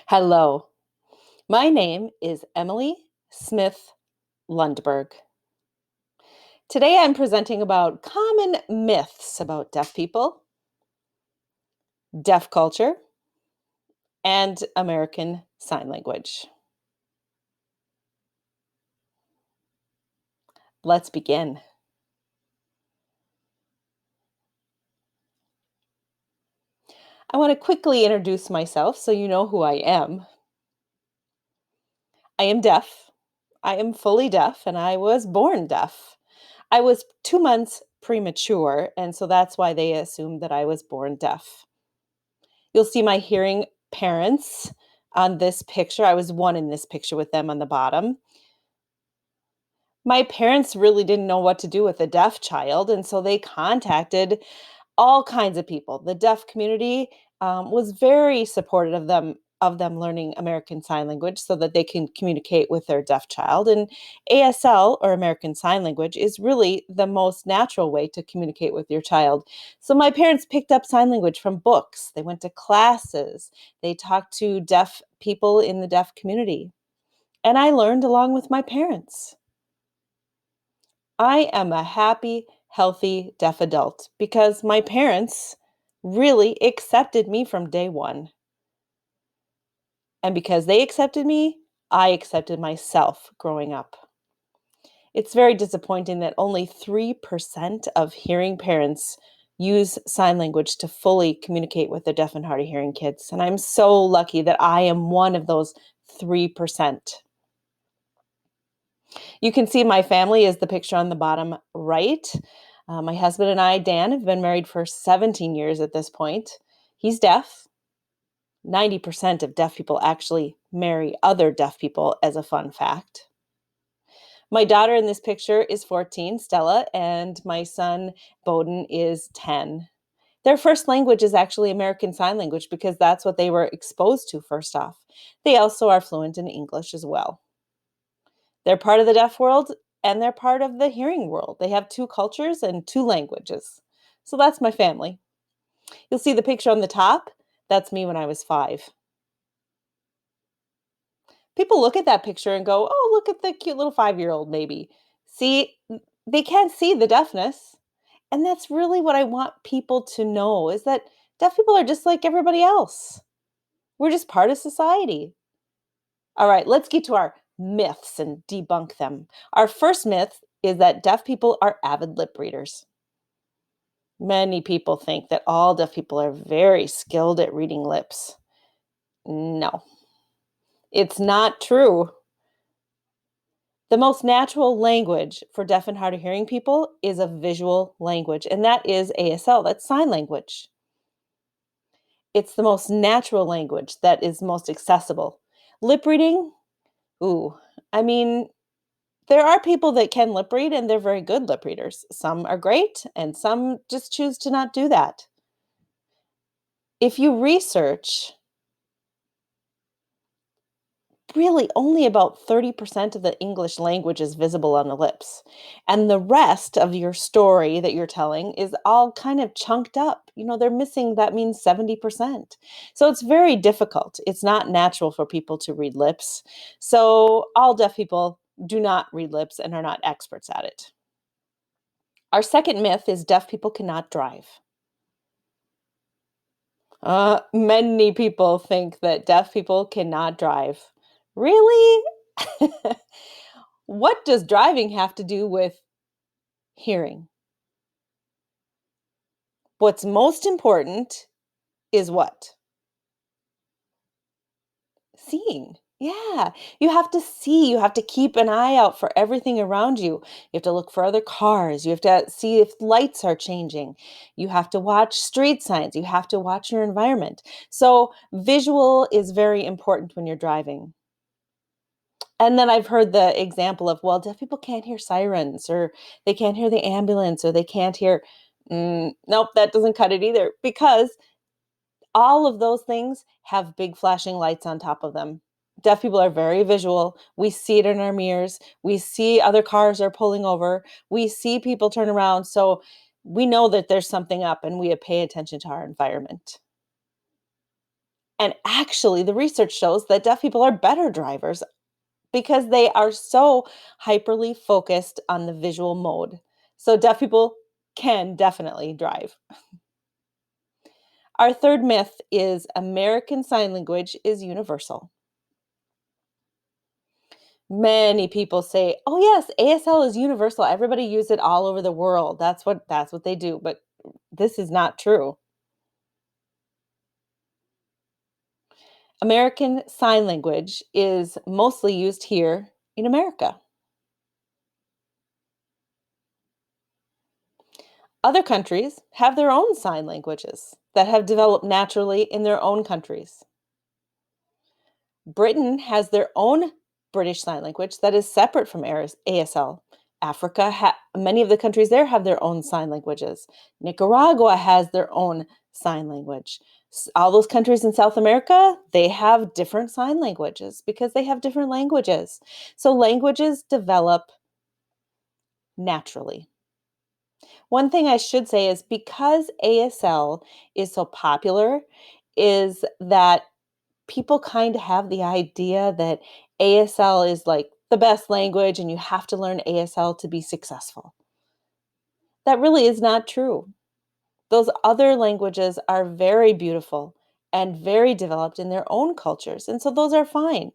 Hello, my name is Emily Smith-Lundberg. Today I'm presenting about common myths about deaf people, deaf culture, and American Sign Language. Let's begin. I want to quickly introduce myself so you know who I am. I am deaf. I am fully deaf, and I was born deaf. I was 2 months premature, and so that's why they assumed that I was born deaf. You'll see my hearing parents on this picture. I was one in this picture with them on the bottom. My parents really didn't know what to do with a deaf child, and so they contacted all kinds of people. The deaf community was very supportive of them learning American Sign Language so that they can communicate with their deaf child. And ASL, or American Sign Language, is really the most natural way to communicate with your child. So my parents picked up sign language from books. They went to classes. They talked to deaf people in the deaf community. And I learned along with my parents. I am a happy, healthy deaf adult because my parents really accepted me from day one. And because they accepted me, I accepted myself growing up. It's very disappointing that only 3% of hearing parents use sign language to fully communicate with their deaf and hard of hearing kids. And I'm so lucky that I am one of those 3%. You can see my family is the picture on the bottom right. My husband and I, Dan, have been married for 17 years at this point. He's deaf. 90% of deaf people actually marry other deaf people, as a fun fact. My daughter in this picture is 14, Stella, and my son, Bowden, is 10. Their first language is actually American Sign Language because that's what they were exposed to first off. They also are fluent in English as well. They're part of the deaf world and they're part of the hearing world. They have two cultures and two languages. So that's my family. You'll see the picture on the top. That's me when I was 5. People look at that picture and go, oh, look at the cute little 5-year-old, maybe. See, they can't see the deafness. And that's really what I want people to know is that deaf people are just like everybody else. We're just part of society. All right, let's get to our myths and debunk them. Our first myth is that deaf people are avid lip readers. Many people think that all deaf people are very skilled at reading lips. No, it's not true. The most natural language for deaf and hard of hearing people is a visual language, and that is ASL, that's sign language. It's the most natural language that is most accessible. Lip reading, ooh, I mean, there are people that can lip read and they're very good lip readers. Some are great and some just choose to not do that. If you research, really only about 30% of the English language is visible on the lips. And the rest of your story that you're telling is all kind of chunked up. They're missing, that means 70%. So it's very difficult. It's not natural for people to read lips. So all deaf people do not read lips and are not experts at it. Our second myth is deaf people cannot drive. Many people think that deaf people cannot drive. Really? What does driving have to do with hearing? What's most important is what? Seeing. Yeah. You have to see. You have to keep an eye out for everything around you. You have to look for other cars. You have to see if lights are changing. You have to watch street signs. You have to watch your environment. So, visual is very important when you're driving. And then I've heard the example of, well, deaf people can't hear sirens or they can't hear the ambulance or they can't hear. Nope, that doesn't cut it either because all of those things have big flashing lights on top of them. Deaf people are very visual. We see it in our mirrors. We see other cars are pulling over. We see people turn around. So we know that there's something up and we pay attention to our environment. And actually, the research shows that deaf people are better drivers because they are so hyperly focused on the visual mode. So deaf people can definitely drive. Our third myth is American Sign Language is universal. Many people say, "Oh yes, ASL is universal. Everybody use it all over the world. That's what they do." But this is not true. American Sign Language is mostly used here in America. Other countries have their own sign languages that have developed naturally in their own countries. Britain has their own British Sign Language that is separate from ASL. Many of the countries there have their own sign languages. Nicaragua has their own sign language. All those countries in South America, they have different sign languages because they have different languages. So languages develop naturally. One thing I should say is because ASL is so popular, is that people kind of have the idea that ASL is like the best language and you have to learn ASL to be successful. That really is not true. Those other languages are very beautiful and very developed in their own cultures. And so those are fine.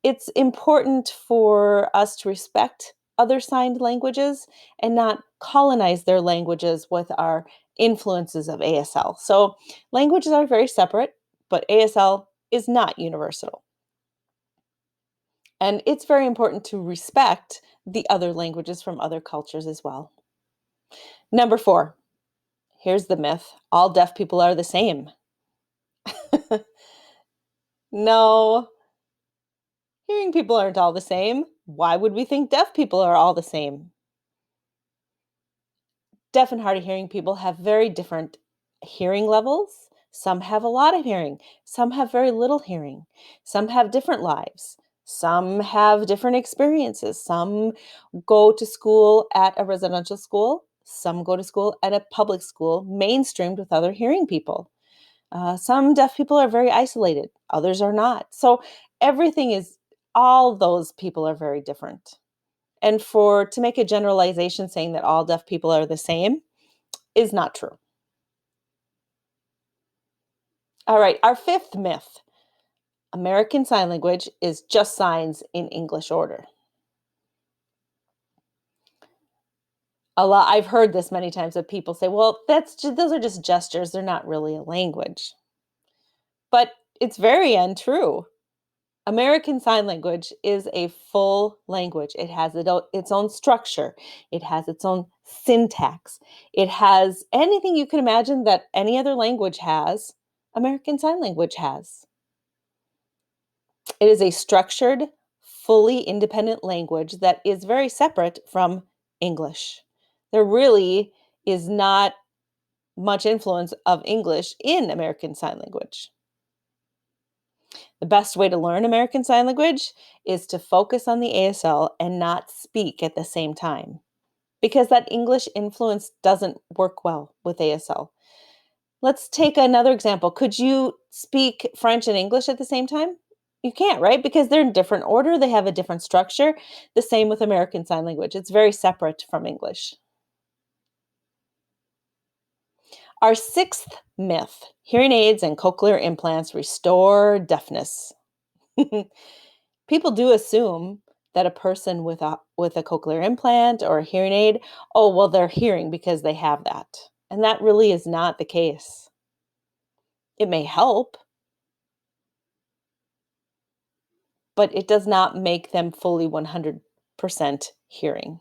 It's important for us to respect other signed languages and not colonize their languages with our influences of ASL. So languages are very separate, but ASL is not universal. And it's very important to respect the other languages from other cultures as well. Number four, here's the myth: all deaf people are the same. No, hearing people aren't all the same. Why would we think deaf people are all the same? Deaf and hard of hearing people have very different hearing levels. Some have a lot of hearing, some have very little hearing, some have different lives, some have different experiences. Some go to school at a residential school, some go to school at a public school, mainstreamed with other hearing people. Some deaf people are very isolated, others are not. So all those people are very different. And for to make a generalization saying that all deaf people are the same is not true. All right, our fifth myth: American Sign Language is just signs in English order. I've heard this many times that people say, "Well, those are just gestures, they're not really a language." But it's very untrue. American Sign Language is a full language. It has its own structure. It has its own syntax. It has anything you can imagine that any other language has, American Sign Language has. It is a structured, fully independent language that is very separate from English. There really is not much influence of English in American Sign Language. The best way to learn American Sign Language is to focus on the ASL and not speak at the same time because that English influence doesn't work well with ASL. Let's take another example. Could you speak French and English at the same time? You can't, right? Because they're in different order, they have a different structure. The same with American Sign Language. It's very separate from English. Our sixth myth: hearing aids and cochlear implants restore deafness. People do assume that a person with a cochlear implant or a hearing aid, oh, well, they're hearing because they have that. And that really is not the case. It may help, but it does not make them fully 100% hearing.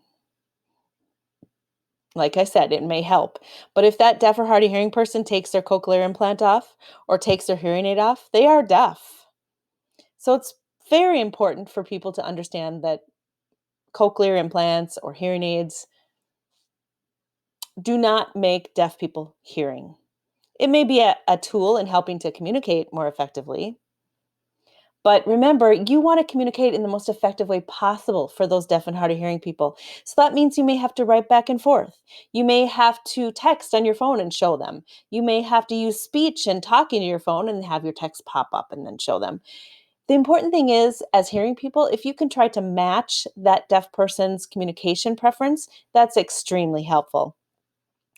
Like I said, it may help. But if that deaf or hard of hearing person takes their cochlear implant off or takes their hearing aid off, they are deaf. So it's very important for people to understand that cochlear implants or hearing aids do not make deaf people hearing. It may be a tool in helping to communicate more effectively, But remember, you want to communicate in the most effective way possible for those deaf and hard of hearing people. So that means you may have to write back and forth. You may have to text on your phone and show them. You may have to use speech and talking to your phone and have your text pop up and then show them. The important thing is, as hearing people, if you can try to match that deaf person's communication preference, that's extremely helpful.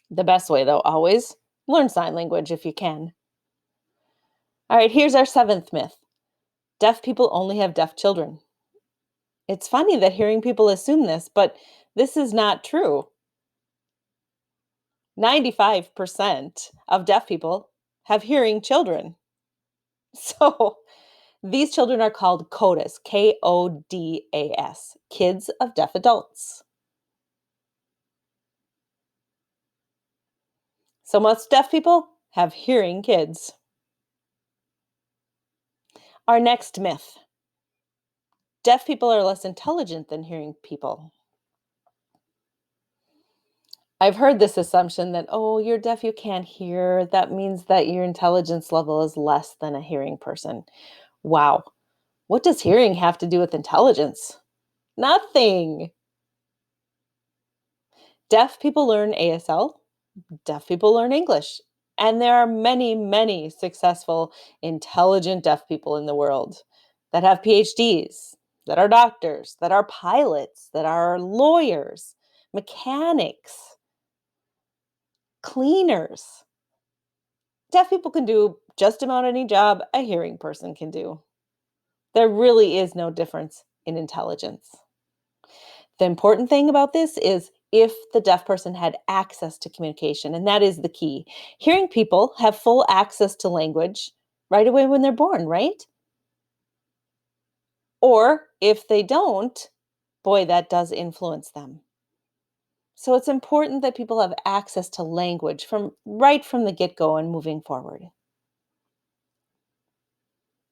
The best way, though, always learn sign language if you can. All right, here's our seventh myth: deaf people only have deaf children. It's funny that hearing people assume this, but this is not true. 95% of deaf people have hearing children. So these children are called CODAS, KODAS, kids of deaf adults. So most deaf people have hearing kids. Our next myth: deaf people are less intelligent than hearing people. I've heard this assumption that, oh, you're deaf, you can't hear. That means that your intelligence level is less than a hearing person. Wow. What does hearing have to do with intelligence? Nothing. Deaf people learn ASL, deaf people learn English. And there are many, many successful, intelligent deaf people in the world that have PhDs, that are doctors, that are pilots, that are lawyers, mechanics, cleaners. Deaf people can do just about any job a hearing person can do. There really is no difference in intelligence. The important thing about this is if the deaf person had access to communication, and that is the key. Hearing people have full access to language right away when they're born, right? Or if they don't, boy, that does influence them. So it's important that people have access to language from right from the get-go and moving forward.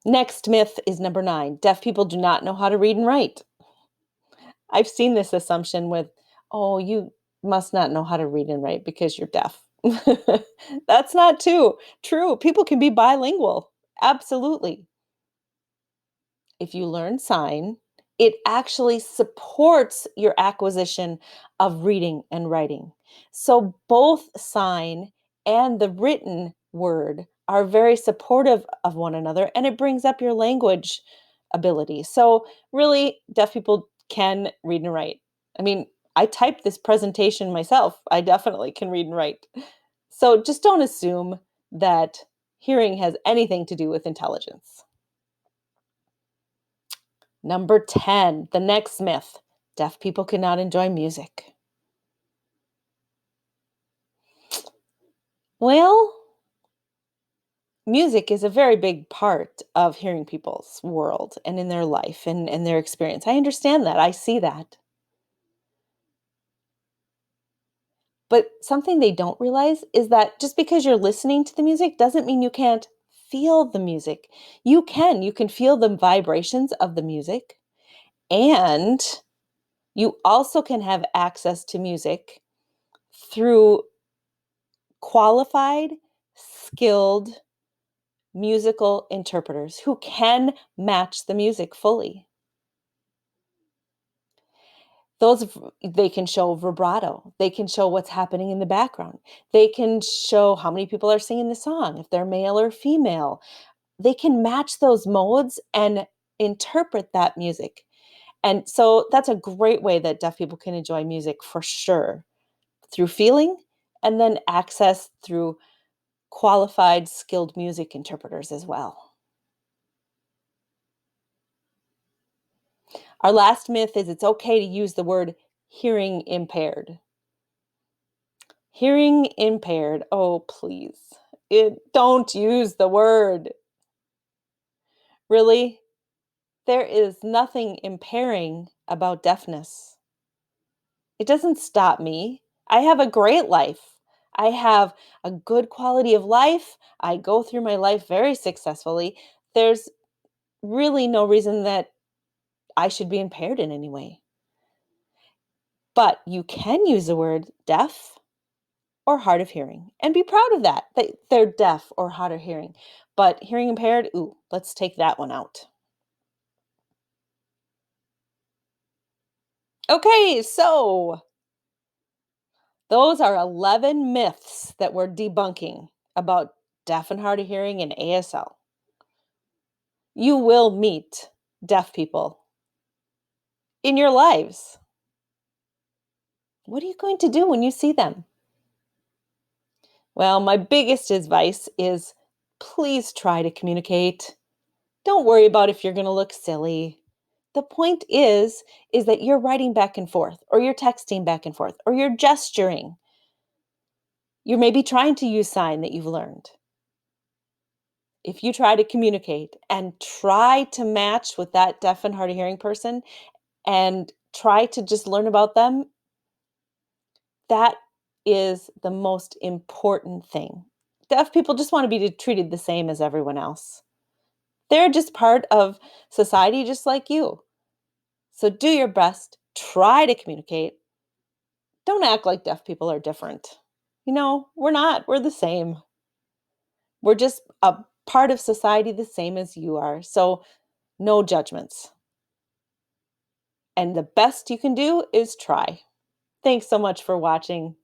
Next myth is number 9. Deaf people do not know how to read and write. I've seen this assumption with, oh, you must not know how to read and write because you're deaf. That's not true. People can be bilingual. Absolutely. If you learn sign, it actually supports your acquisition of reading and writing. So both sign and the written word are very supportive of one another, and it brings up your language ability. So really, deaf people can read and write. I mean, I typed this presentation myself. I definitely can read and write. So just don't assume that hearing has anything to do with intelligence. Number 10, the next myth: deaf people cannot enjoy music. Well, music is a very big part of hearing people's world and in their life and their experience. I understand that. I see that. But something they don't realize is that just because you're listening to the music doesn't mean you can't feel the music. You can. You can feel the vibrations of the music, and you also can have access to music through qualified, skilled musical interpreters who can match the music fully. They can show vibrato, they can show what's happening in the background, they can show how many people are singing the song, if they're male or female. They can match those modes and interpret that music. And so that's a great way that deaf people can enjoy music for sure, through feeling and then access through qualified, skilled music interpreters as well. Our last myth is it's okay to use the word hearing impaired. Hearing impaired. Oh, please. Don't use the word. Really? There is nothing impairing about deafness. It doesn't stop me. I have a great life. I have a good quality of life. I go through my life very successfully. There's really no reason that I should be impaired in any way. But you can use the word deaf or hard of hearing and be proud of that they're deaf or hard of hearing. But hearing impaired, ooh, let's take that one out. Okay, so those are 11 myths that we're debunking about deaf and hard of hearing and ASL. You will meet deaf people in your lives. What are you going to do when you see them? Well, my biggest advice is please try to communicate. Don't worry about if you're going to look silly. The point is that you're writing back and forth or you're texting back and forth or you're gesturing. You're maybe trying to use sign that you've learned. If you try to communicate and try to match with that deaf and hard of hearing person and try to just learn about them, that is the most important thing. Deaf people just want to be treated the same as everyone else. They're just part of society just like you. So do your best, try to communicate. Don't act like deaf people are different. We're not. We're the same. We're just a part of society the same as you are. So no judgments. And the best you can do is try. Thanks so much for watching.